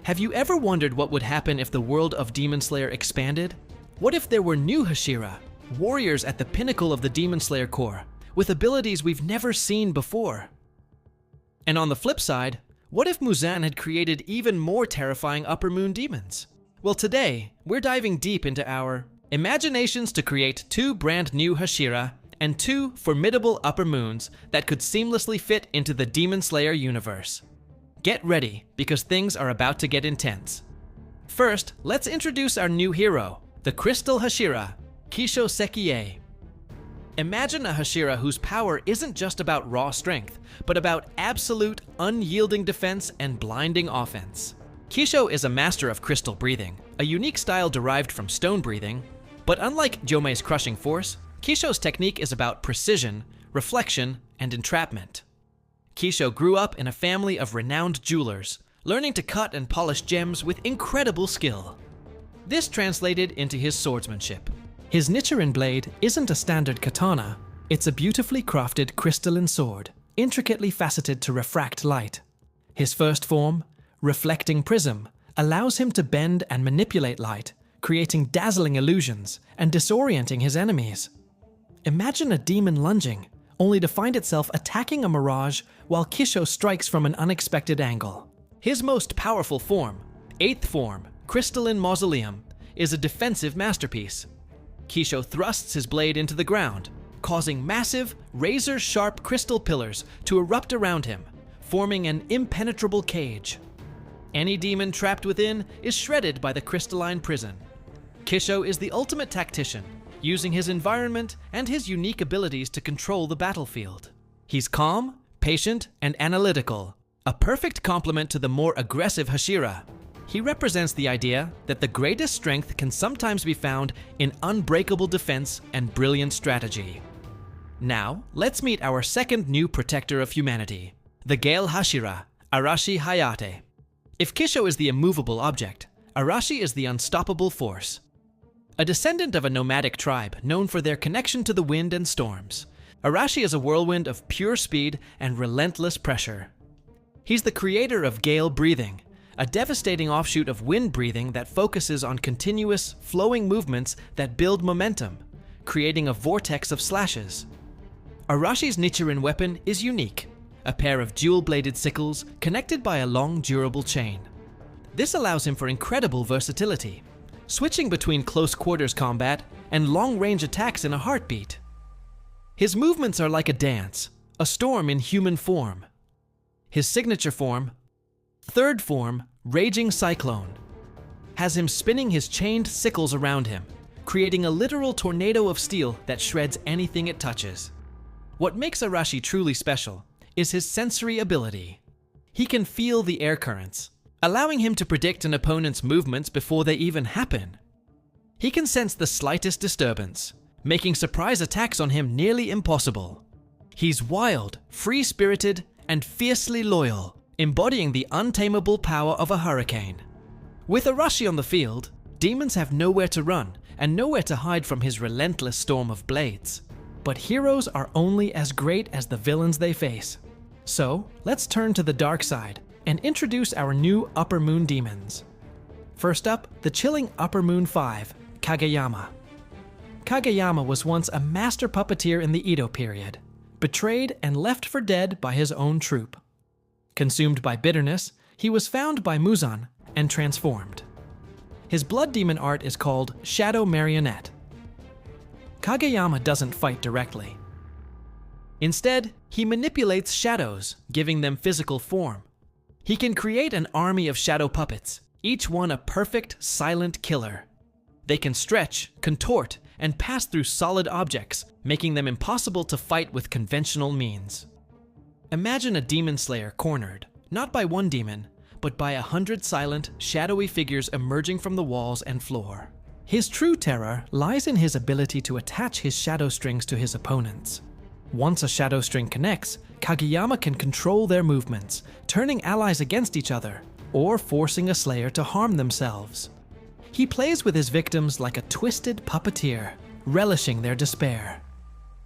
Have you ever wondered what would happen if the world of Demon Slayer expanded? What if there were new Hashira, warriors at the pinnacle of the Demon Slayer core, with abilities we've never seen before? And on the flip side, what if Muzan had created even more terrifying Upper Moon demons? Well, today, we're diving deep into our imaginations to create 2 brand new Hashira and 2 formidable Upper Moons that could seamlessly fit into the Demon Slayer universe. Get ready, because things are about to get intense. First, let's introduce our new hero, the Crystal Hashira, Kisho Sekiei. Imagine a Hashira whose power isn't just about raw strength, but about absolute, unyielding defense and blinding offense. Kisho is a master of crystal breathing, a unique style derived from stone breathing, but unlike Jomei's crushing force, Kisho's technique is about precision, reflection, and entrapment. Kisho grew up in a family of renowned jewelers, learning to cut and polish gems with incredible skill. This translated into his swordsmanship. His Nichiren blade isn't a standard katana, it's a beautifully crafted crystalline sword, intricately faceted to refract light. His first form, Reflecting Prism, allows him to bend and manipulate light, creating dazzling illusions and disorienting his enemies. Imagine a demon lunging, only to find itself attacking a mirage while Kisho strikes from an unexpected angle. His most powerful form, 8th form, Crystalline Mausoleum, is a defensive masterpiece. Kisho thrusts his blade into the ground, causing massive, razor-sharp crystal pillars to erupt around him, forming an impenetrable cage. Any demon trapped within is shredded by the crystalline prison. Kisho is the ultimate tactician, using his environment and his unique abilities to control the battlefield. He's calm, patient, and analytical, a perfect complement to the more aggressive Hashira. He represents the idea that the greatest strength can sometimes be found in unbreakable defense and brilliant strategy. Now, let's meet our second new protector of humanity, the Gale Hashira, Arashi Hayate. If Kisho is the immovable object, Arashi is the unstoppable force. A descendant of a nomadic tribe known for their connection to the wind and storms, Arashi is a whirlwind of pure speed and relentless pressure. He's the creator of gale breathing, a devastating offshoot of wind breathing that focuses on continuous, flowing movements that build momentum, creating a vortex of slashes. Arashi's Nichiren weapon is unique, a pair of dual-bladed sickles connected by a long, durable chain. This allows him for incredible versatility, switching between close-quarters combat and long-range attacks in a heartbeat. His movements are like a dance, a storm in human form. His signature form, 3rd form, Raging Cyclone, has him spinning his chained sickles around him, creating a literal tornado of steel that shreds anything it touches. What makes Arashi truly special is his sensory ability. He can feel the air currents, allowing him to predict an opponent's movements before they even happen. He can sense the slightest disturbance, making surprise attacks on him nearly impossible. He's wild, free-spirited, and fiercely loyal, embodying the untamable power of a hurricane. With Arashi on the field, demons have nowhere to run and nowhere to hide from his relentless storm of blades. But heroes are only as great as the villains they face. So, let's turn to the dark side and introduce our new Upper Moon demons. First up, the chilling Upper Moon 5, Kageyama. Kageyama was once a master puppeteer in the Edo period, betrayed and left for dead by his own troupe. Consumed by bitterness, he was found by Muzan and transformed. His blood demon art is called Shadow Marionette. Kageyama doesn't fight directly. Instead, he manipulates shadows, giving them physical form. He can create an army of shadow puppets, each one a perfect, silent killer. They can stretch, contort, and pass through solid objects, making them impossible to fight with conventional means. Imagine a demon slayer cornered, not by one demon, but by 100 silent, shadowy figures emerging from the walls and floor. His true terror lies in his ability to attach his shadow strings to his opponents. Once a shadow string connects, Kageyama can control their movements, turning allies against each other, or forcing a slayer to harm themselves. He plays with his victims like a twisted puppeteer, relishing their despair.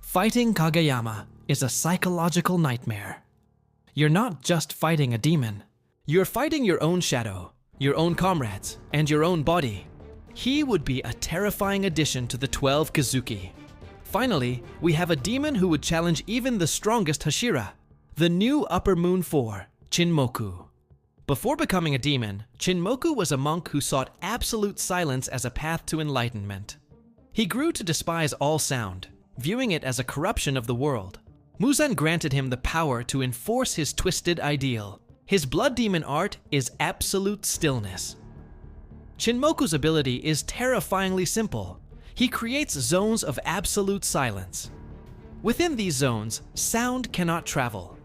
Fighting Kageyama is a psychological nightmare. You're not just fighting a demon, you're fighting your own shadow, your own comrades, and your own body. He would be a terrifying addition to the 12 Kazuki. Finally, we have a demon who would challenge even the strongest Hashira, the new Upper Moon 4, Chinmoku. Before becoming a demon, Chinmoku was a monk who sought absolute silence as a path to enlightenment. He grew to despise all sound, viewing it as a corruption of the world. Muzan granted him the power to enforce his twisted ideal. His blood demon art is absolute stillness. Chinmoku's ability is terrifyingly simple. He creates zones of absolute silence. Within these zones, sound cannot travel.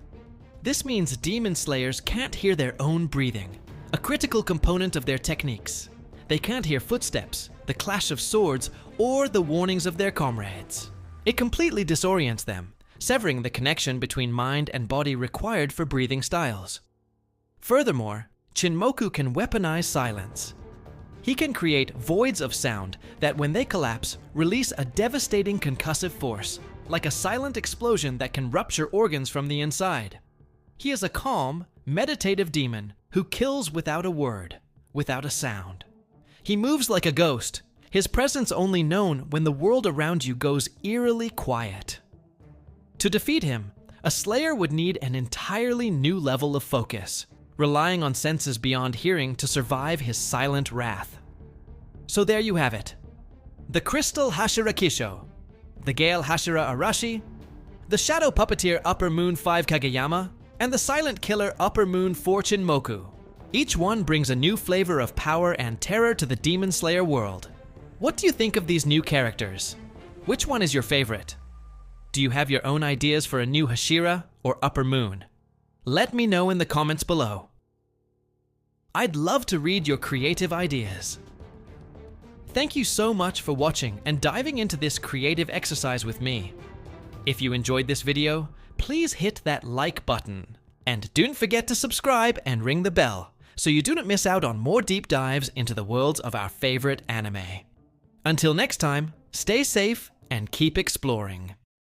This means demon slayers can't hear their own breathing, a critical component of their techniques. They can't hear footsteps, the clash of swords, or the warnings of their comrades. It completely disorients them, severing the connection between mind and body required for breathing styles. Furthermore, Chinmoku can weaponize silence. He can create voids of sound that, when they collapse, release a devastating concussive force, like a silent explosion that can rupture organs from the inside. He is a calm, meditative demon who kills without a word, without a sound. He moves like a ghost, his presence only known when the world around you goes eerily quiet. To defeat him, a slayer would need an entirely new level of focus, relying on senses beyond hearing to survive his silent wrath. So there you have it. The Crystal Hashira Kisho, the Gale Hashira Arashi, the Shadow Puppeteer Upper Moon 5 Kageyama, and the Silent Killer Upper Moon 4 Chinmoku. Each one brings a new flavor of power and terror to the Demon Slayer world. What do you think of these new characters? Which one is your favorite? Do you have your own ideas for a new Hashira or Upper Moon? Let me know in the comments below. I'd love to read your creative ideas. Thank you so much for watching and diving into this creative exercise with me. If you enjoyed this video, please hit that like button. And don't forget to subscribe and ring the bell so you do not miss out on more deep dives into the worlds of our favorite anime. Until next time, stay safe and keep exploring.